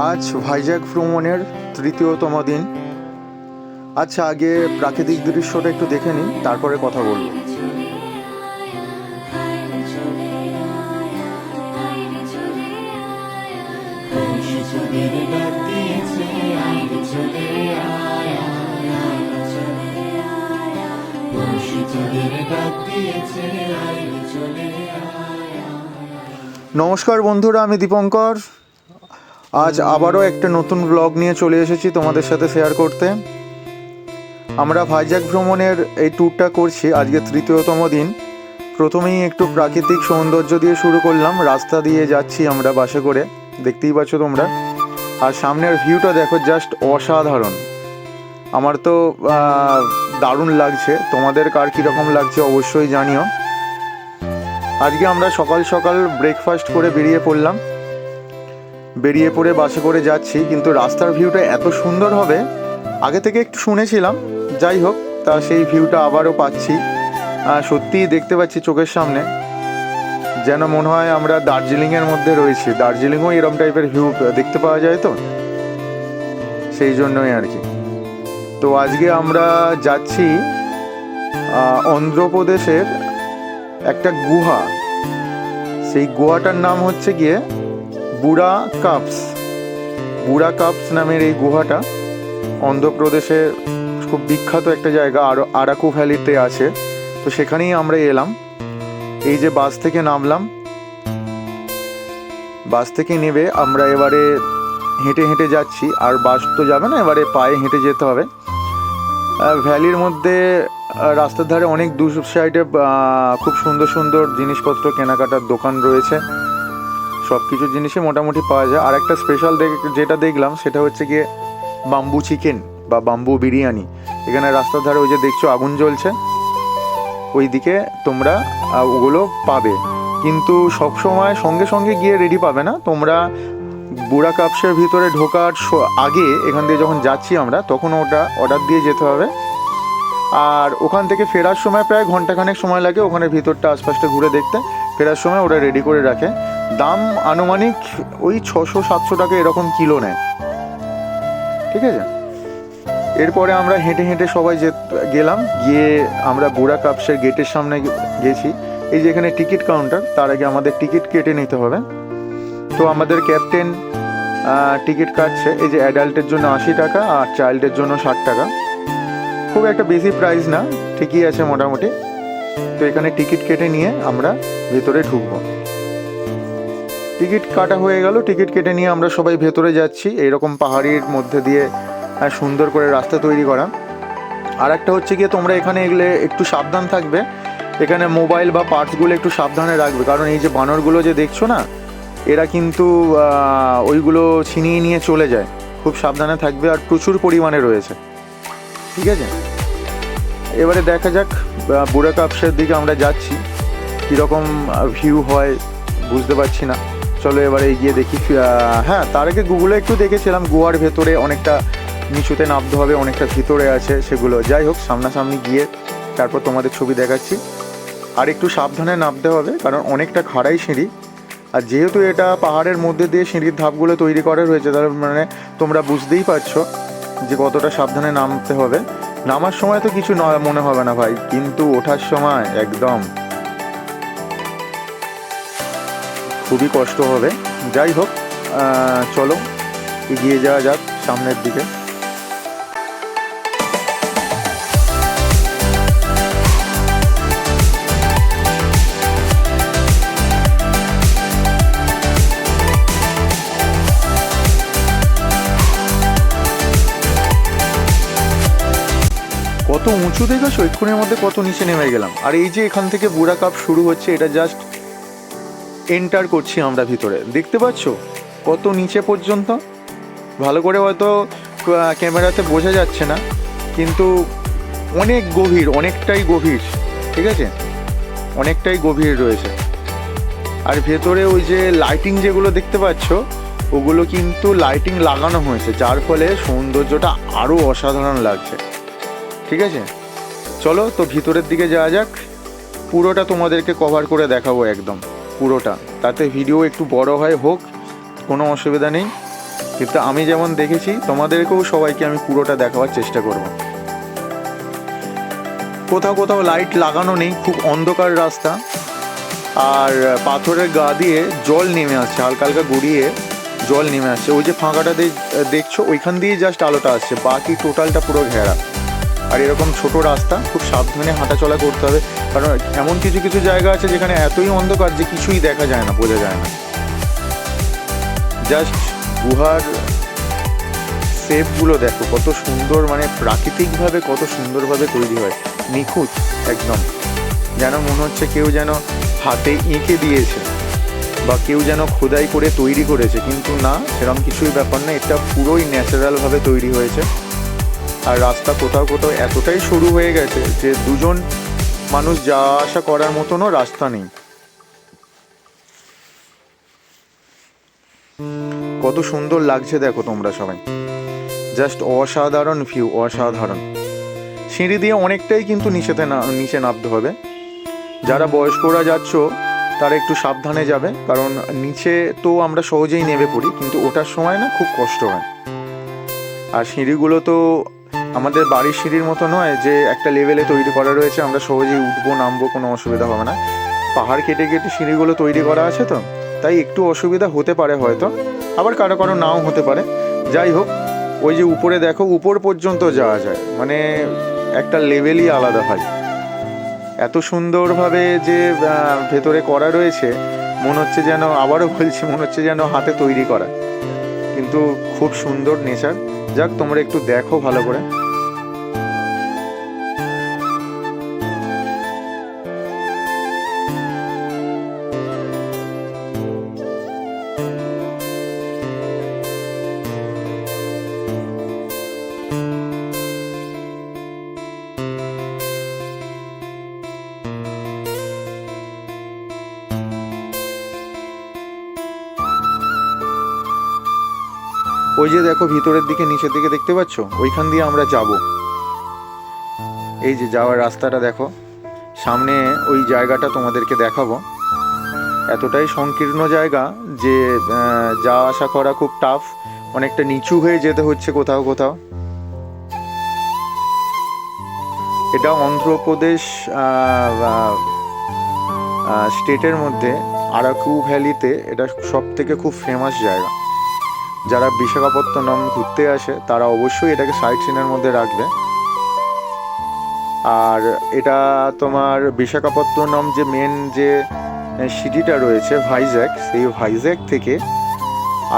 আজ ভাইজ্যাক ভ্রমণের তৃতীয়তম দিন। আচ্ছা, আগে প্রাকৃতিক দৃশ্যটা একটু দেখে নিন, তারপরে কথা বলবো। নমস্কার বন্ধুরা, আমি দীপঙ্কর। আজ আবারও একটা নতুন ব্লগ নিয়ে চলে এসেছি তোমাদের সাথে শেয়ার করতে। আমরা ভাইজ্যাক ভ্রমণের এই ট্যুরটা করছি, আজকে তৃতীয়তম দিন। প্রথমেই একটু প্রাকৃতিক সৌন্দর্য দিয়ে শুরু করলাম। রাস্তা দিয়ে যাচ্ছি আমরা বাসে করে, দেখতেই পাচ্ছ তোমরা। আর সামনের ভিউটা দেখো, জাস্ট অসাধারণ। আমার তো দারুণ লাগছে, তোমাদের কার কীরকম লাগছে অবশ্যই জানিও। আজকে আমরা সকাল সকাল ব্রেকফাস্ট করে বেরিয়ে পড়ে বাসে করে যাচ্ছি, কিন্তু রাস্তার ভিউটা এত সুন্দর হবে আগে থেকে একটু শুনেছিলাম। যাই হোক, তা সেই ভিউটা আবারও পাচ্ছি। সত্যিই দেখতে পাচ্ছি চোখের সামনে, যেন মনে হয় আমরা দার্জিলিংয়ের মধ্যে রয়েছি। দার্জিলিংও এরকম টাইপের ভিউ দেখতে পাওয়া যায়, তো সেই জন্যই আর কি। তো আজকে আমরা যাচ্ছি অন্ধ্রপ্রদেশের একটা গুহা। সেই গুহাটার নাম হচ্ছে গিয়ে বুড়া কাপস নামের এই গুহাটা অন্ধ্রপ্রদেশে খুব বিখ্যাত একটা জায়গা, আরাকু ভ্যালিতে আছে। তো সেখানেই আমরা এলাম। এই যে বাস থেকে নামলাম, বাস থেকে নেবে আমরা এবারে হেঁটে হেঁটে যাচ্ছি। আর বাস তো যাবে না, এবারে পায়ে হেঁটে যেতে হবে। ভ্যালির মধ্যে রাস্তার ধারে অনেক দু সাইডে খুব সুন্দর সুন্দর জিনিসপত্র কেনাকাটার দোকান রয়েছে। সব কিছু জিনিসই মোটামুটি পাওয়া যায়। আর একটা স্পেশাল যেটা দেখলাম সেটা হচ্ছে গিয়ে বাম্বু চিকেন বা বাম্বু বিরিয়ানি। এখানে রাস্তার ধারে ওই যে দেখছো আগুন জ্বলছে, ওই দিকে তোমরা ওগুলো পাবে। কিন্তু সবসময় সঙ্গে সঙ্গে গিয়ে রেডি পাবে না তোমরা। বুড়া কাপসের ভিতরে ঢোকার আগে এখান দিয়ে যখন যাচ্ছি আমরা, তখন ওটা অর্ডার দিয়ে যেতে হবে। আর ওখান থেকে ফেরার সময় প্রায় ঘন্টাখানেক সময় লাগে ওখানে ভিতরটা আশপাশটা ঘুরে দেখতে। ফেরার সময় ওরা রেডি করে রাখে। দাম আনুমানিক ওই 600-700 টাকা এরকম কিলো নেয়, ঠিক আছে। এরপরে আমরা হেঁটে হেঁটে সবাই গেলাম। গিয়ে আমরা বুড়া কাপসের গেটের সামনে গেছি। এই যে এখানে টিকিট কাউন্টার, তার আগে আমাদের টিকিট কেটে নিতে হবে। তো আমাদের ক্যাপ্টেন টিকিট কাটছে। এই যে অ্যাডাল্টের জন্য 80 টাকা আর চাইল্ডের জন্য 60 টাকা। খুব একটা বেশি প্রাইস না, ঠিকই আছে মোটামুটি। তো এখানে টিকিট কেটে নিয়ে আমরা ভেতরে ঢুকবো। টিকিট কাটা হয়ে গেল, টিকিট কেটে নিয়ে আমরা সবাই ভেতরে যাচ্ছি। এইরকম পাহাড়ির মধ্যে দিয়ে সুন্দর করে রাস্তা তৈরি করা। আর একটা হচ্ছে গিয়ে তোমরা এখানে এগুলো একটু সাবধান থাকবে। এখানে মোবাইল বা পার্টসগুলো একটু সাবধানে রাখবে, কারণ এই যে বানরগুলো যে দেখছো না, এরা কিন্তু ওইগুলো ছিনিয়ে নিয়ে চলে যায়। খুব সাবধানে থাকবে, আর প্রচুর পরিমাণে রয়েছে, ঠিক আছে। এবারে দেখা যাক বুড়া কাপসের দিকে আমরা যাচ্ছি, কীরকম ভিউ হয় বুঝতে পারছি না। চলো এবারে এগিয়ে দেখি। হ্যাঁ, তার আগে গুগলে একটু দেখেছিলাম গুহার ভেতরে অনেকটা নিচুতে নামতে হবে, অনেকটা ভিতরে আছে সেগুলো। যাই হোক, সামনাসামনি গিয়ে তারপর তোমাদের ছবি দেখাচ্ছি। আর একটু সাবধানে নামতে হবে, কারণ অনেকটা খাড়াই সিঁড়ি। আর যেহেতু এটা পাহাড়ের মধ্যে দিয়ে সিঁড়ির ধাপগুলো তৈরি করা রয়েছে, তার মানে তোমরা বুঝতেই পারছো যে কতটা সাবধানে নামতে হবে। নামার সময় তো কিছু মনে হবে না ভাই, কিন্তু ওঠার সময় একদম খুবই কষ্ট হবে। যাই হোক, চলো এগিয়ে যাওয়া যাক সামনের দিকে। কত উঁচু দেখেছো, এক্ষুনির মধ্যে কত নিচে নেমে গেলাম। আর এই যে এখান থেকে বুড়া কাপ শুরু হচ্ছে, এটা জাস্ট এন্টার করছি আমরা ভিতরে। দেখতে পাচ্ছ কত নিচে পর্যন্ত। ভালো করে হয়তো ক্যামেরাতে বোঝা যাচ্ছে না, কিন্তু অনেক গভীর, অনেকটাই গভীর, ঠিক আছে, অনেকটাই গভীর রয়েছে। আর ভেতরে ওই যে লাইটিং যেগুলো দেখতে পাচ্ছ, ওগুলো কিন্তু লাইটিং লাগানো হয়েছে, যার ফলে সৌন্দর্যটা আরও অসাধারণ লাগছে, ঠিক আছে। চলো তো ভিতরের দিকে যাওয়া যাক, পুরোটা তোমাদেরকে কভার করে দেখাবো একদম। পুরোটা, তাতে ভিডিও একটু বড় হয় হোক, কোনো অসুবিধা নেই, কিন্তু আমি যেমন দেখেছি তোমাদেরকেও সবাইকে আমি পুরোটা দেখাবার চেষ্টা করব। কোথাও কোথাও লাইট লাগানো নেই, খুব অন্ধকার রাস্তা, আর পাথরের গা দিয়ে জল নেমে আসছে, হালকা হালকা গড়িয়ে জল নেমে আসছে। ওই যে ফাঁকাটা দেখছো ওইখান দিয়েই জাস্ট আলোটা আসছে, বাকি টোটালটা পুরো ঘেরা। আর এরকম ছোট রাস্তা, খুব সাবধানে হাঁটাচলা করতে হবে, কারণ এমন কিছু কিছু জায়গা আছে যেখানে এতই অন্ধকার যে কিছুই দেখা যায় না, বোঝা যায় না। জাস্ট গুহার শেপগুলো দেখো কত সুন্দর, মানে প্রাকৃতিকভাবে কত সুন্দরভাবে তৈরি হয়, নিখুঁত একদম, যেন মনে হচ্ছে কেউ যেন হাতে এঁকে দিয়েছে বা কেউ যেন খোদাই করে তৈরি করেছে, কিন্তু না, সেরকম কিছুই ব্যাপার না, এটা পুরোই ন্যাচারালভাবে তৈরি হয়েছে। আর রাস্তা কোথাও কোথাও এতটাই সরু হয়ে গেছে যে দুজন মানুষ যাওয়া আসা করার মতনও রাস্তা নেই। কত সুন্দর লাগছে দেখো তোমরা সবাই, জাস্ট অসাধারণ ভিউ, অসাধারণ। সিঁড়ি দিয়ে অনেকটাই কিন্তু নিচে নামতে হবে। যারা বয়স্করা যাচ্ছ তারা একটু সাবধানে যাবে, কারণ নিচে তো আমরা সহজেই নেমে পড়ি, কিন্তু ওঠার সময় না খুব কষ্ট হয়। আর সিঁড়িগুলো তো আমাদের বাড়ির সিঁড়ির মতো নয় যে একটা লেভেলে তৈরি করা রয়েছে, আমরা সহজেই উঠবো নামবো, কোনো অসুবিধা হবে না। পাহাড় কেটে কেটে সিঁড়িগুলো তৈরি করা আছে তো, তাই একটু অসুবিধা হতে পারে হয়তো, আবার কারো কারো নাও হতে পারে। যাই হোক, ওই যে উপরে দেখো, উপর পর্যন্ত যাওয়া যায়, মানে একটা লেভেলই আলাদা হয়। এত সুন্দরভাবে যে ভেতরে করা রয়েছে, মনে হচ্ছে যেন, আবারও বলছি, মনে হচ্ছে যেন হাতে তৈরি করা, কিন্তু খুব সুন্দর নেচার। যাক, তোমরা একটু দেখো ভালো করে। ওই যে দেখো ভিতরের দিকে, নিচের দিকে দেখতে পাচ্ছ, ওইখান দিয়ে আমরা যাব। এই যে যাওয়ার রাস্তাটা দেখো, সামনে ওই জায়গাটা তোমাদেরকে দেখাবো। এতটাই সংকীর্ণ জায়গা যে যাওয়া আসা করা খুব টাফ, অনেকটা নিচু হয়ে যেতে হচ্ছে কোথাও কোথাও। এটা অন্ধ্রপ্রদেশ স্টেটের মধ্যে আরাকু ভ্যালিতে এটা সব থেকে খুব ফেমাস জায়গা। যারা বিশাখাপত্তনম ঘুরতে আসে তারা অবশ্যই এটাকে সাইট সিনের মধ্যে রাখবে। আর এটা তোমার বিশাখাপত্তনম যে মেন যে সিটিটা রয়েছে ভাইজ্যাক, সেই ভাইজ্যাক থেকে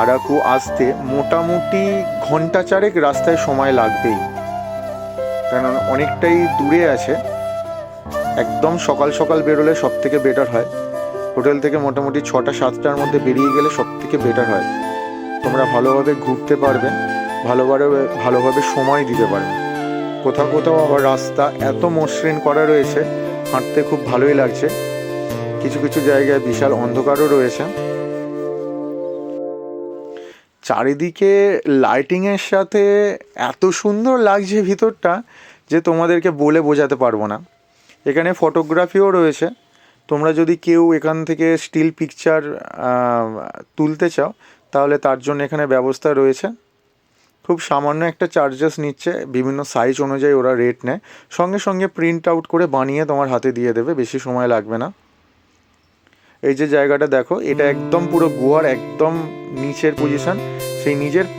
আরাকু আসতে মোটামুটি ঘন্টা চারেক রাস্তায় সময় লাগবেই, কারণ অনেকটাই দূরে আছে। একদম সকাল সকাল বেরোলে সব থেকে বেটার হয়, হোটেল থেকে মোটামুটি 6টা-7টার মধ্যে বেরিয়ে গেলে সব থেকে বেটার হয়। তোমরা ভালোভাবে ঘুরতে পারবে, ভালোভাবে সময় দিতে পারবে। কোথাও কোথাও আবার রাস্তা এত মসৃণ করা রয়েছে, হাঁটতে খুব ভালোই লাগছে। কিছু কিছু জায়গায় বিশাল অন্ধকারও রয়েছে। চারিদিকে লাইটিংয়ের সাথে এত সুন্দর লাগছে ভিতরটা যে তোমাদেরকে বলে বোঝাতে পারবো না। এখানে ফটোগ্রাফিও রয়েছে, তোমরা যদি কেউ এখান থেকে স্টিল পিকচার তুলতে চাও তাহলে তার জন্য এখানে ব্যবস্থা রয়েছে। খুব সামান্য একটা চার্জেস নিচ্ছে, বিভিন্ন সাইজ অনুযায়ী ওরা রেট নেয়, সঙ্গে সঙ্গে প্রিন্ট আউট করে বানিয়ে তোমার হাতে দিয়ে দেবে, বেশি সময় লাগবে না। এই যে জায়গাটা দেখো, এটা একদম পুরো গুহার একদম নিচের পজিশন, সেই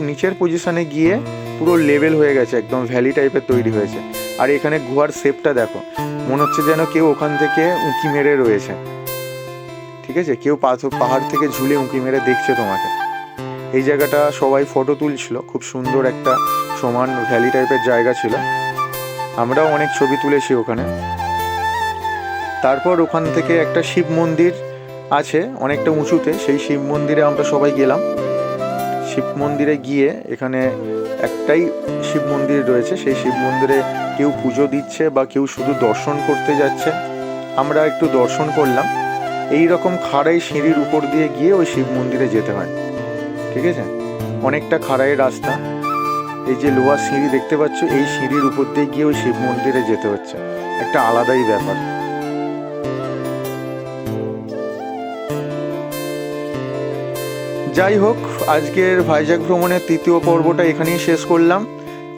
নিচের পজিশনে গিয়ে পুরো লেভেল হয়ে গেছে, একদম ভ্যালি টাইপের তৈরি হয়েছে। আর এখানে গুহার শেপটা দেখো, মনে হচ্ছে যেন কেউ ওখান থেকে উঁকি মেরে রয়েছে, ঠিক আছে, কেউ পাহাড় থেকে ঝুলে উঁকি মেরে দেখছে তোমাকে। এই জায়গাটা সবাই ফটো তুলছিল, খুব সুন্দর একটা সমান ভ্যালি টাইপের জায়গা ছিল, আমরাও অনেক ছবি তুলেছি ওখানে। তারপর ওখান থেকে একটা শিব মন্দির আছে অনেকটা উঁচুতে, সেই শিব মন্দিরে আমরা সবাই গেলাম। শিব মন্দিরে গিয়ে, এখানে একটাই শিব মন্দির রয়েছে, সেই শিব মন্দিরে কেউ পুজো দিচ্ছে বা কেউ শুধু দর্শন করতে যাচ্ছে, আমরা একটু দর্শন করলাম। এই রকম খাড়াই সিঁড়ির উপর দিয়ে গিয়ে ওই শিব মন্দিরে যেতে হয়, ঠিক আছে, অনেকটা খাড়াই রাস্তা। এই যে লোহার সিঁড়ি দেখতে পাচ্ছ, এই সিঁড়ির উপর দিয়ে গিয়ে ওই শিব মন্দিরে যেতে হচ্ছে, একটা আলাদাই ব্যাপার। যাই হোক, আজকের ভাইজ্যাক ভ্রমণের তৃতীয় পর্বটা এখানেই শেষ করলাম।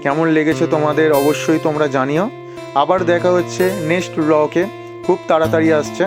কেমন লেগেছে তোমাদের অবশ্যই তোমরা জানিও। আবার দেখা হচ্ছে নেক্সট ব্লগে, খুব তাড়াতাড়ি আসছে।